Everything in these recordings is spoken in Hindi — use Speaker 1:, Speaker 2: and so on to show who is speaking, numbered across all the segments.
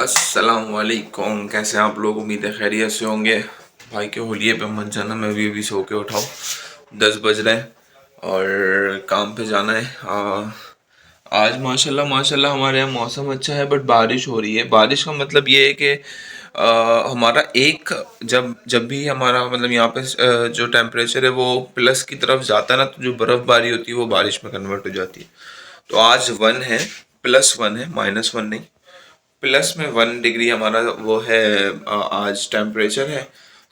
Speaker 1: अस्सलामुअलैकुम। कैसे हैं आप लोग? उम्मीद है खैरियत से होंगे। भाई के होलिये पे मत जाना, मैं भी अभी सो के उठाऊँ, 10 बज रहे हैं और काम पे जाना है। आज माशाल्लाह माशाल्लाह हमारे यहाँ मौसम अच्छा है, बट बारिश हो रही है। बारिश का मतलब ये है कि हमारा एक जब जब भी हमारा मतलब यहाँ पे जो टेम्परेचर है वो प्लस की तरफ जाता है ना, तो जो बर्फ़बारी होती है वो बारिश में कन्वर्ट हो जाती है। तो आज 1 है, +1 है, -1 नहीं, प्लस में 1 डिग्री हमारा वो है आज टेम्परेचर है,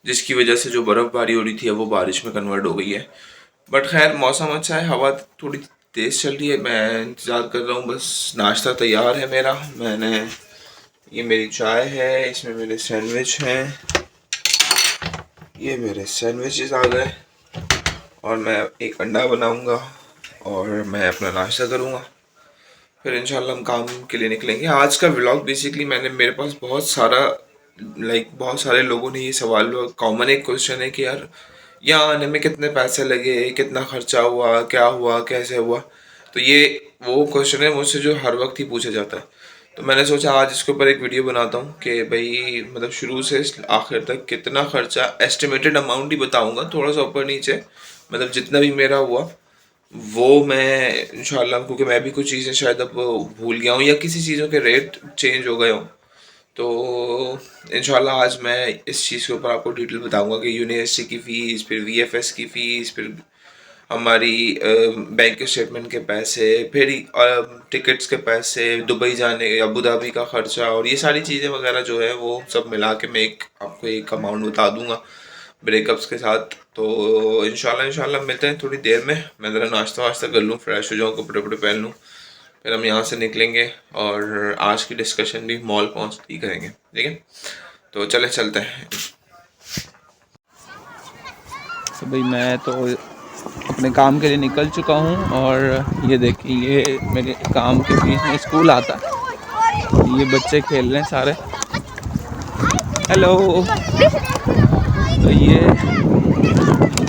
Speaker 1: जिसकी वजह से जो बर्फ़बारी हो रही थी वो बारिश में कन्वर्ट हो गई है। बट खैर मौसम अच्छा है, हवा थोड़ी तेज़ चल रही है। मैं इंतज़ार कर रहा हूँ, बस नाश्ता तैयार है मेरा। ये मेरी चाय है, इसमें मेरे सैंडविच हैं, ये मेरे सैंडविचेस आ गए और मैं एक अंडा बनाऊंगा और मैं अपना नाश्ता करूँगा, फिर इंशाल्लाह हम काम के लिए निकलेंगे। आज का व्लॉग बेसिकली मेरे पास बहुत सारे लोगों ने ये सवाल, कॉमन एक क्वेश्चन है कि यार यहाँ आने में कितने पैसे लगे, कितना खर्चा हुआ, क्या हुआ, कैसे हुआ। तो ये वो क्वेश्चन है मुझसे जो हर वक्त ही पूछा जाता है। तो मैंने सोचा आज इसके ऊपर एक वीडियो बनाता हूँ कि भाई मतलब शुरू से आखिर तक कितना खर्चा, एस्टिमेटेड अमाउंट ही बताऊँगा, थोड़ा सा ऊपर नीचे मतलब जितना भी मेरा हुआ वो मैं इंशाल्लाह, क्योंकि मैं भी कुछ चीज़ें शायद अब भूल गया हूँ या किसी चीज़ों के रेट चेंज हो गए हों। तो इंशाल्लाह आज मैं इस चीज़ के ऊपर आपको डिटेल बताऊंगा कि यूनिवर्सिटी की फ़ीस, फिर वीएफएस की फ़ीस, फिर हमारी बैंक स्टेटमेंट के पैसे, फिर टिकट्स के पैसे, दुबई जाने, अबू धाबी का ख़र्चा और ये सारी चीज़ें वगैरह जो है वो सब मिला के मैं आपको एक अमाउंट बता दूंगा ब्रेकअप्स के साथ। तो इंशाल्लाह मिलते हैं थोड़ी देर में। मैं ज़रा नाश्ता वाश्ता कर लूँ, फ्रेश हो जाऊँ, कपड़े वपड़े पहन लूँ, फिर हम यहाँ से निकलेंगे और आज की डिस्कशन भी मॉल पहुँच ही करेंगे। ठीक है, तो चलते हैं।
Speaker 2: तो भाई मैं तो अपने काम के लिए निकल चुका हूँ और ये देखिए ये मेरे काम के बीच में स्कूल आता, ये बच्चे खेल रहे हैं सारे। हेलो। तो ये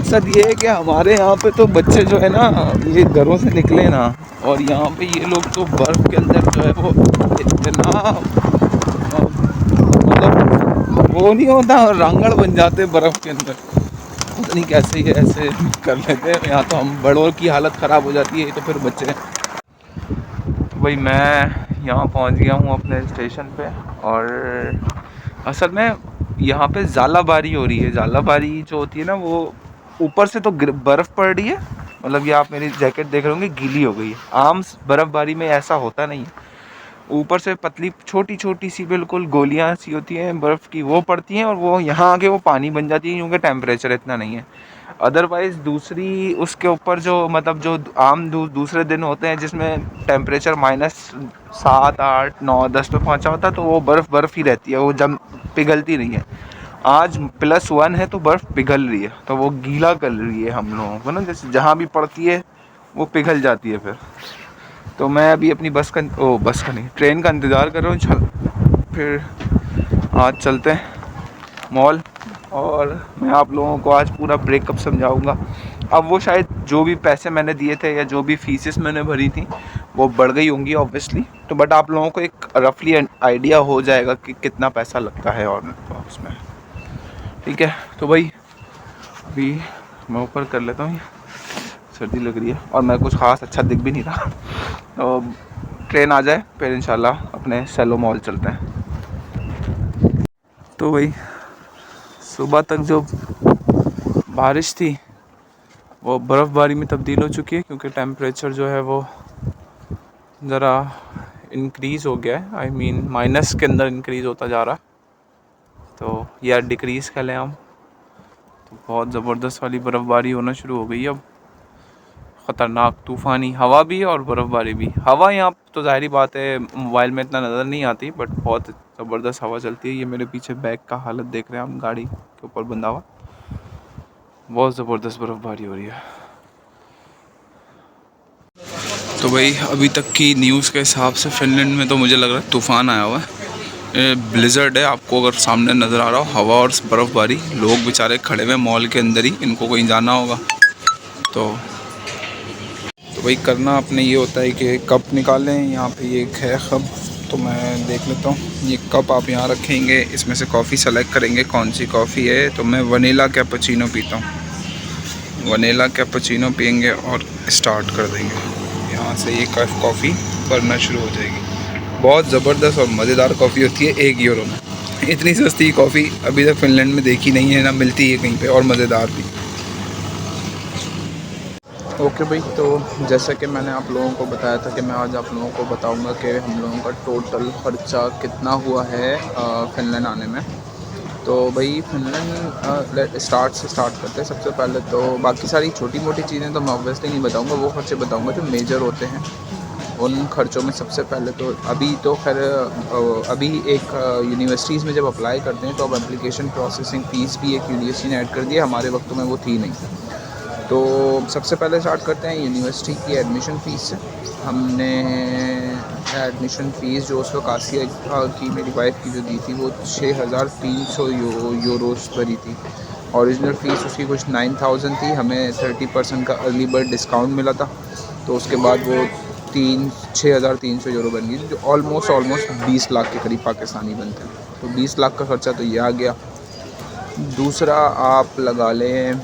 Speaker 2: मकसद ये है कि हमारे यहाँ पे तो बच्चे जो है ना ये घरों से निकले ना, और यहाँ पे ये लोग तो बर्फ़ के अंदर जो है वो इतना मतलब वो नहीं होता, रांगड़ बन जाते बर्फ़ के अंदर। पता नहीं कैसे ये ऐसे कर लेते हैं। यहाँ तो हम बड़ों की हालत ख़राब हो जाती है, तो फिर बच्चे। तो भाई मैं यहाँ पहुँच गया हूँ अपने स्टेशन पे, और असल में यहाँ पे ज़ालाबारी हो रही है। ज़ालाबारी जो होती है ना वो ऊपर से तो बर्फ़ पड़ रही है, मतलब ये आप मेरी जैकेट देख रहे होंगे गीली हो गई है। आम बर्फ़बारी में ऐसा होता नहीं है, ऊपर से पतली छोटी छोटी सी बिल्कुल गोलियां सी होती हैं बर्फ़ की, वो पड़ती हैं और वो यहाँ आके वो पानी बन जाती है, क्योंकि टेम्परेचर इतना नहीं है। अदरवाइज़ दूसरी उसके ऊपर जो मतलब जो आम दूसरे दिन होते हैं जिसमें टेम्परेचर -7, 8, 9, 10 पे पहुँचा होता है, तो वो बर्फ़ ही रहती है, वो जम पिघलती नहीं है। आज +1 है तो बर्फ़ पिघल रही है, तो वो गीला कर रही है हम लोगों को ना, जैसे जहाँ भी पड़ती है वो पिघल जाती है फिर। तो मैं अभी अपनी बस का नहीं, ट्रेन का इंतज़ार कर रहा हूँ। फिर आज चलते हैं मॉल, और मैं आप लोगों को आज पूरा ब्रेकअप समझाऊंगा। अब वो शायद जो भी पैसे मैंने दिए थे या जो भी फीसेस मैंने भरी थी वो बढ़ गई होंगी ऑब्वियसली, तो बट आप लोगों को एक रफली आइडिया हो जाएगा कि कितना पैसा लगता है और उसमें। ठीक है, तो भाई अभी मैं ऊपर कर लेता हूँ, सर्दी लग रही है और मैं कुछ ख़ास अच्छा दिख भी नहीं रहा। तो ट्रेन आ जाए फिर इंशाल्लाह अपने सेलो मॉल चलते हैं। तो भाई सुबह तक जो बारिश थी वो बर्फ़बारी में तब्दील हो चुकी है, क्योंकि टेम्परेचर जो है वो ज़रा इंक्रीज़ हो गया है। आई मीन माइनस के अंदर इंक्रीज़ होता जा रहा, तो या डिक्रीज़ कह लें हम। तो बहुत ज़बरदस्त वाली बर्फ़बारी होना शुरू हो गई है अब, ख़तरनाक तूफ़ानी हवा भी और बर्फ़बारी भी। हवा यहाँ तो ज़ाहिरी बात है मोबाइल में इतना नज़र नहीं आती, बट बहुत ज़बरदस्त हवा चलती है। ये मेरे पीछे बैग का हालत देख रहे हैं हम, गाड़ी के ऊपर बंधा हुआ, बहुत ज़बरदस्त बर्फ़बारी हो रही है। तो भाई अभी तक की न्यूज़ के हिसाब से फ़िनलैंड में तो मुझे लग रहा है तूफ़ान आया हुआ है, ब्लिज़र्ड है। आपको अगर सामने नज़र आ रहा हो हवा और बर्फ़बारी, लोग बेचारे खड़े हुए मॉल के अंदर ही, इनको कहीं जाना होगा। तो भाई करना अपने ये होता है कि कप निकालें। यहाँ पे ये है कप, तो मैं देख लेता हूँ। ये कप आप यहाँ रखेंगे, इसमें से कॉफ़ी सेलेक्ट करेंगे कौन सी कॉफ़ी है। तो मैं वनीला कैपुचिनो पीता हूँ, वनीला कैपुचिनो पियेंगे और स्टार्ट कर देंगे। यहाँ से ये कॉफ़ी बनना शुरू हो जाएगी। बहुत ज़बरदस्त और मज़ेदार कॉफ़ी होती है 1 यूरो में। इतनी सस्ती कॉफ़ी अभी तक फ़िनलैंड में देखी नहीं है, ना मिलती है कहीं पे, और मज़ेदार भी। ओके भाई, तो जैसा कि मैंने आप लोगों को बताया था कि मैं आज आप लोगों को बताऊंगा कि हम लोगों का टोटल ख़र्चा कितना हुआ है फ़िनलैंड आने में। तो भाई फ़िनलैंड स्टार्ट करते हैं। सबसे पहले तो बाकी सारी छोटी मोटी चीज़ें तो मैं ऑब्वियसली नहीं बताऊंगा, वो खर्चे बताऊंगा जो मेजर होते हैं। उन खर्चों में सबसे पहले तो अभी तो खैर अभी एक यूनिवर्सिटीज़ में जब अप्लाई करते हैं तो अब एप्लीकेशन प्रोसेसिंग फ़ीस भी एक यूनिवर्सिटी ने ऐड कर दी है, हमारे वक्त में वो थी नहीं। तो सबसे पहले स्टार्ट करते हैं यूनिवर्सिटी की एडमिशन फ़ीस से। हमने एडमिशन फ़ीस जो उस वक्त आसिया की मेरी वाइफ की जो दी थी वो 6300 यूरोस भरी थी। ओरिजिनल फ़ीस उसकी कुछ 9000 थी, हमें 30% का अर्ली बर्ड डिस्काउंट मिला था, तो उसके बाद वो 6300 यूरो बन गई, जो ऑलमोस्ट 20 लाख के करीब पाकिस्तानी बनते हैं। तो 20 लाख का ख़र्चा तो ये आ गया। दूसरा आप लगा लें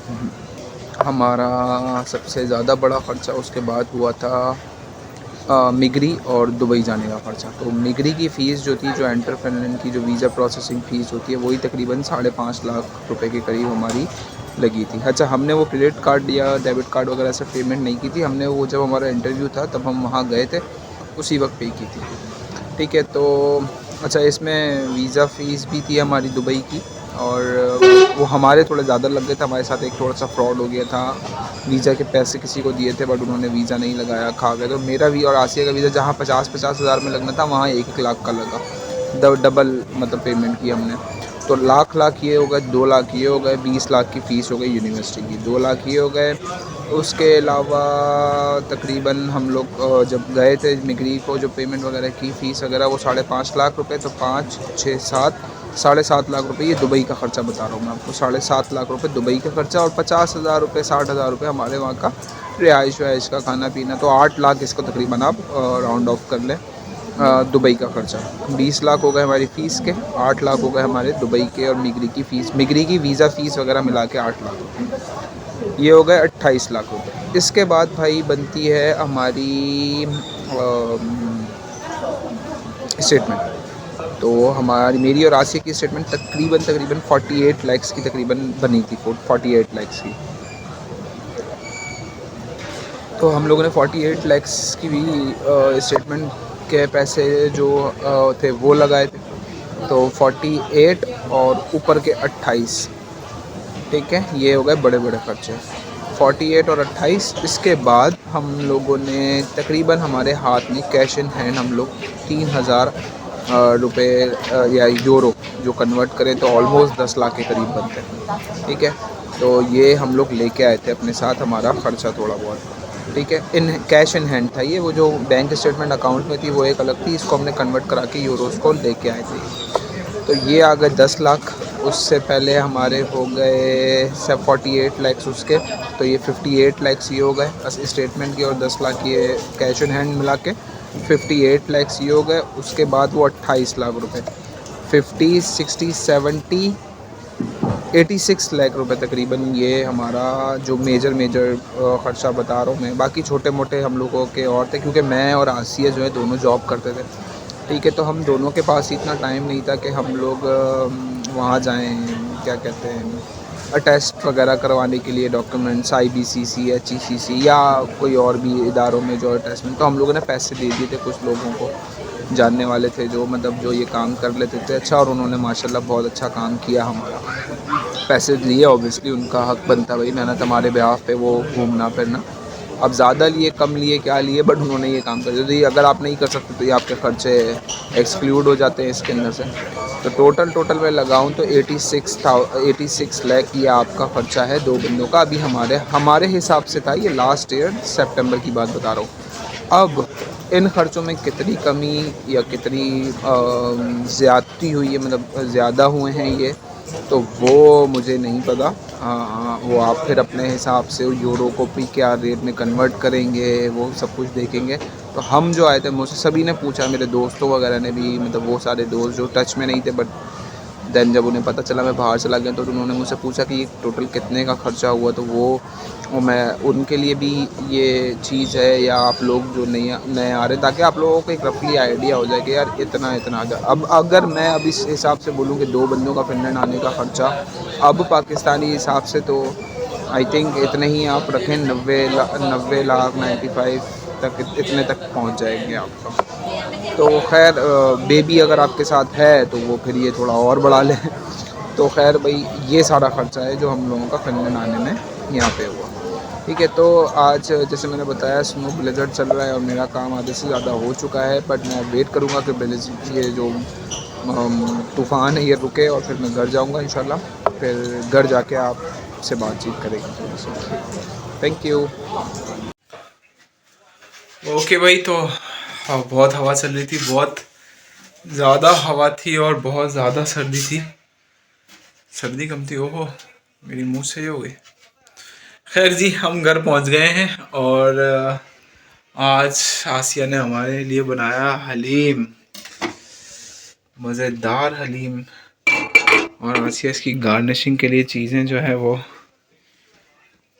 Speaker 2: हमारा सबसे ज़्यादा बड़ा ख़र्चा उसके बाद हुआ था मिगरी और दुबई जाने का ख़र्चा। तो मिगरी की फ़ीस जो थी, जो एंटर फ़िनलैंड की जो वीज़ा प्रोसेसिंग फ़ीस होती है, वही तकरीबन 5.5 लाख रुपए के करीब हमारी लगी थी। अच्छा, हमने वो क्रेडिट कार्ड या डेबिट कार्ड वगैरह से पेमेंट नहीं की थी, हमने वो जब हमारा इंटरव्यू था तब हम वहाँ गए थे, उसी वक्त पे की थी। ठीक है, तो अच्छा, इसमें वीज़ा फ़ीस भी थी हमारी दुबई की, और वो हमारे थोड़ा ज़्यादा लग गए थे। हमारे साथ एक थोड़ा सा फ्रॉड हो गया था। वीज़ा के पैसे किसी को दिए थे बट उन्होंने वीज़ा नहीं लगाया, खा गए। तो मेरा भी और आसिया का वीज़ा जहाँ 50-50 हज़ार में लगना था, वहाँ 1-1 लाख का लगा। डबल मतलब पेमेंट की हमने। तो लाख ये हो गए, 2 लाख ये हो गए, 20 लाख की फ़ीस हो गई यूनिवर्सिटी की, 2 लाख ये हो गए। उसके अलावा तकरीबन हम लोग जब गए थे मिगरी को, जो पेमेंट वगैरह की फ़ीस वगैरह, वो 5.5 लाख रुपए। तो 5, 6, 7, 7.5 लाख रुपए ये दुबई का ख़र्चा बता रहा हूँ मैं आपको। 7.5 लाख रुपए दुबई का ख़र्चा, और 50,000 रुपये 60,000 रुपये हमारे वहाँ का रिहाइश वहाइश का, खाना पीना। तो 8 लाख इसको तकरीबन आप राउंड ऑफ कर लें दुबई का ख़र्चा। 20 लाख हो गए हमारी फ़ीस के, 8 लाख हो गए हमारे दुबई के और मिगरी की फ़ीस, मिगरी की वीज़ा फ़ीस वगैरह मिला के 8 लाख रुपये, ये हो गए 28 लाख रुपये। इसके बाद भाई बनती है हमारी स्टेटमेंट। तो हमारी मेरी और आसिया की स्टेटमेंट तकरीबन 48 लैक्स की तकरीबन बनी थी, 48 लैक्स की। तो हम लोगों ने 48 लैक्स की भी स्टेटमेंट के पैसे जो थे वो लगाए थे। तो 48 और ऊपर के 28, ठीक है, ये हो गए बड़े बड़े खर्चे, 48 और 28। इसके बाद हम लोगों ने तकरीबन हमारे हाथ में कैश इन हैंड हम लोग 3000 रुपये या यूरो जो कन्वर्ट करें तो ऑलमोस्ट 10 लाख के करीब बनते हैं। ठीक है, तो ये हम लोग लेके आए थे अपने साथ, हमारा ख़र्चा थोड़ा बहुत। ठीक है, इन कैश इन हैंड था ये, वो जो बैंक स्टेटमेंट अकाउंट में थी वो एक अलग थी, इसको हमने कन्वर्ट करा के यूरोज़ को लेके आए थे। तो ये आ गए 10 लाख। उससे पहले हमारे हो गए सब 48 लैक्स उसके, तो ये 58 लैक्स ये हो गए बस स्टेटमेंट के, और 10 लाख ये कैश इन हैंड मिला के 58 लैक्स ये हो गए। उसके बाद वो 28 लाख रुपए, 50, 60, 70, 86 लाख रुपए तकरीबन ये हमारा जो मेजर ख़र्चा बता रहा हूँ मैं। बाकी छोटे मोटे हम लोगों के और थे, क्योंकि मैं और आसिया जो है दोनों जॉब करते थे। ठीक है, तो हम दोनों के पास इतना टाइम नहीं था कि हम लोग वहाँ जाएं, क्या कहते हैं, टेस्ट वगैरह करवाने के लिए, डॉक्यूमेंट्स IBCC, HECC या कोई और भी इदारों में जो अटैचमेंट। तो हम लोगों ने पैसे दे दिए थे कुछ लोगों को, जानने वाले थे जो मतलब जो ये काम कर लेते थे अच्छा, और उन्होंने माशाल्लाह बहुत अच्छा काम किया हमारा। पैसे लिए, ऑब्वियसली उनका हक बनता भाई, मेहनत हमारे बिहाफ पे वो घूमना फिरना। अब ज़्यादा लिए कम लिए क्या लिए, बट उन्होंने ये काम कर दिया। तो ये अगर आप नहीं कर सकते तो ये आपके खर्चे एक्सक्लूड हो जाते हैं इसके अंदर से। तो टोटल मैं लगाऊं तो 86 लाख ये आपका ख़र्चा है 2 बंदों का। अभी हमारे हिसाब से था, ये लास्ट ईयर सितंबर की बात बता रहा हूँ। अब इन ख़र्चों में कितनी कमी या कितनी ज़्यादती हुई है, मतलब ज़्यादा हुए हैं ये, तो वो मुझे नहीं पता। वो आप फिर अपने हिसाब से यूरो को भी क्या रेट में कन्वर्ट करेंगे, वो सब कुछ देखेंगे। तो हम जो आए थे मुझसे सभी ने पूछा, मेरे दोस्तों वगैरह ने भी, मतलब वो सारे दोस्त जो टच में नहीं थे, बट देन जब उन्हें पता चला मैं बाहर चला गया तो उन्होंने मुझसे पूछा कि टोटल कितने का खर्चा हुआ। तो वो मैं उनके लिए भी ये चीज़ है, या आप लोग जो नए नए आ रहे हैं, ताकि आप लोगों को एक रफली आइडिया हो जाए कि यार इतना इतना आ जाए। अब अगर मैं अब इस हिसाब से बोलूँ कि 2 बंदों का फिनलैंड आने का ख़र्चा अब पाकिस्तानी हिसाब से, तो आई थिंक इतने ही आप रखें, 90 लाख 95 तक, इतने तक पहुंच जाएंगे आपका। तो खैर बेबी अगर आपके साथ है तो वो फिर ये थोड़ा और बढ़ा लें। तो खैर भाई ये सारा ख़र्चा है जो हम लोगों का फिनलैंड आने में यहाँ पे हुआ। ठीक है, तो आज जैसे मैंने बताया स्नो ब्लेजर्ड चल रहा है और मेरा काम आधे से ज़्यादा हो चुका है, बट मैं वेट करूँगा कि ब्लेजर्ड ये जो तूफ़ान है ये रुके और फिर मैं घर जाऊँगा इंशाल्लाह। फिर घर जाके आपसे बातचीत करेंगे थोड़ी सी। Thank you.
Speaker 1: ओके भाई, तो बहुत हवा चल रही थी, बहुत ज़्यादा हवा थी और बहुत ज़्यादा सर्दी थी। सर्दी कम थी, ओहो मेरी मुँह से हो गई। खैर जी, हम घर पहुंच गए हैं और आज आसिया ने हमारे लिए बनाया हलीम, मज़ेदार हलीम। और आसिया इसकी गार्निशिंग के लिए चीज़ें जो है वो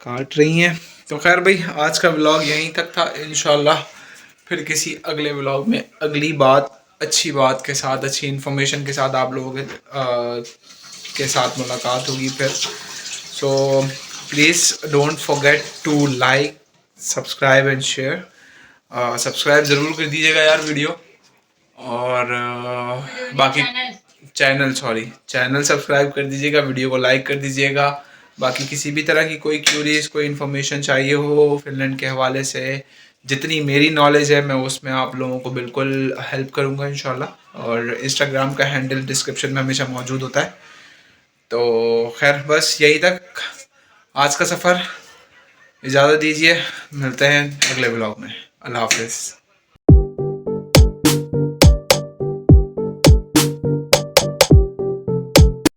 Speaker 1: काट रही हैं। तो खैर भाई, आज का व्लॉग यहीं तक था। इंशाल्लाह फिर किसी अगले व्लॉग में अगली बात, अच्छी बात के साथ, अच्छी इन्फॉर्मेशन के साथ आप लोगों के साथ मुलाकात होगी फिर। So please don't forget to like, subscribe and share. Subscribe ज़रूर कर दीजिएगा यार वीडियो, और बाकी चैनल सब्सक्राइब कर दीजिएगा, वीडियो को लाइक कर दीजिएगा। बाकी किसी भी तरह की कोई क्यूरीज, कोई इन्फॉर्मेशन चाहिए हो फिनलैंड के हवाले से, जितनी मेरी नॉलेज है मैं उसमें आप लोगों को बिल्कुल हेल्प करूँगा इंशाल्लाह। और इंस्टाग्राम का हैंडल डिस्क्रिप्शन में हमेशा मौजूद होता है। तो खैर बस यही तक आज का सफ़र, इजाज़त दीजिए, मिलते हैं अगले ब्लॉग में। अल्लाह हाफिज़।